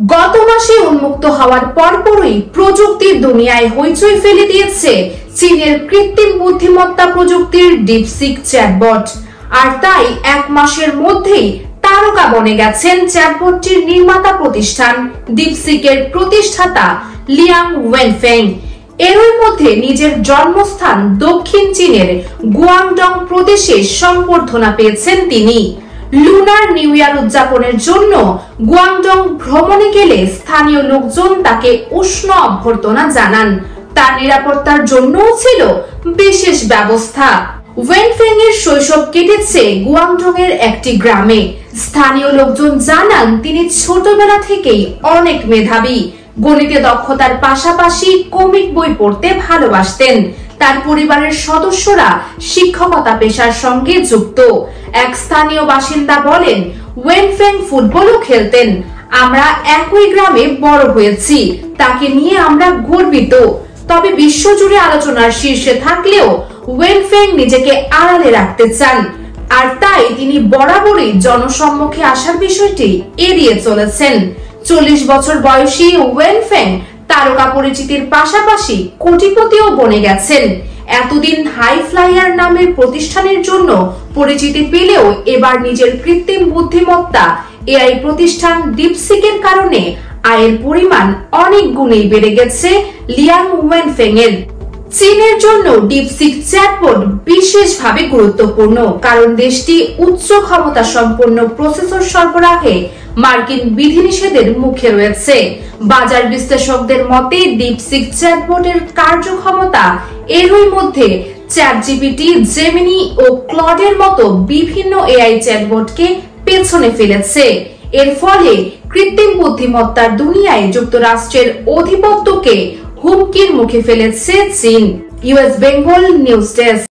গত মাসে উন্মুক্ত হওয়ার পরপরই প্রযুক্তির দুনিয়ায় হইচই ফেলে দিয়েছে চীনের কৃত্রিম বুদ্ধিমত্তা প্রযুক্তির ডিপসিক চ্যাটবট। আর তাই এক মাসের মধ্যেই তারকা বনে গেছেন চ্যাটবটটির নির্মাতা প্রতিষ্ঠান ডিপসিকের প্রতিষ্ঠাতা লিয়াং ওয়েনফেং। এরই মধ্যে নিজের জন্মস্থান দক্ষিণ চীনের গুয়াংডং প্রদেশে সংবর্ধনা পেয়েছেন তিনি। লুনার নিউ ইয়ার উদযাপনের জন্য গুয়াংডং ভ্রমণে গেলে স্থানীয় লোকজন তাকে উষ্ণ অভ্যর্থনা জানান। তার নিরাপত্তার জন্যও ছিল বিশেষ ব্যবস্থা। ওয়েনফেং এর শৈশব কেটেছে গুয়াংডং এর একটি গ্রামে। স্থানীয় লোকজন জানান তিনি ছোটবেলা থেকেই অনেক মেধাবী। গণিতে দক্ষতার পাশাপাশি কমিক বই পড়তে ভালোবাসতেন। তার পরিবারের সদস্যরা শিক্ষকতা পেশার সঙ্গে যুক্ত। এক স্থানীয় বাসিন্দা বলেন, ওয়েনফেং ফুটবলও খেলতেন। আমরা একই গ্রামে বড় হয়েছি, তাকে নিয়ে আমরা গর্বিত। তবে বিশ্বজুড়ে আলোচনার শীর্ষে থাকলেও ওয়েনফেং নিজেকে আড়ালে রাখতে চান। আর তাই তিনি বরাবরই জনসম্মুখে আসার বিষয়টি এড়িয়ে চলেছেন। 40 বছর বয়সী ওয়েনফেং তারকা পরিচিতির পাশাপাশি কোটিপতিও বনে গেছেন। এতদিন হাই ফ্লাইয়ার নামের প্রতিষ্ঠানের জন্য পরিচিতি পেলেও এবার নিজের কৃত্রিম বুদ্ধিমত্তা এআই প্রতিষ্ঠান ডিপসিকের কারণে আয়ের পরিমাণ অনেক গুণেই বেড়ে গেছে লিয়াং ওয়েনফেং এর। চীনের জন্য ডিপসিক চ্যাটবট বিশেষভাবে গুরুত্বপূর্ণ, কারণ দেশটি উচ্চ ক্ষমতা সম্পন্ন প্রসেসর সরবরাহে মার্কিন বিধিনিষেধের মুখে রয়েছে। বাজার বিশ্লেষকদের মতে ডিপসিক চ্যাটবটের কার্যক্ষমতা এরই মধ্যে চ্যাটজিপিটি, জেমিনি ও ক্লডের মতো বিভিন্ন এআই চ্যাটবটকে পেছনে ফেলেছে। এর ফলে কৃত্রিম বুদ্ধিমত্তার দুনিয়ায় যুক্তরাষ্ট্রের আধিপত্যকে হুমকির মুখে ফেলেছে চীন। US Bengal news desk.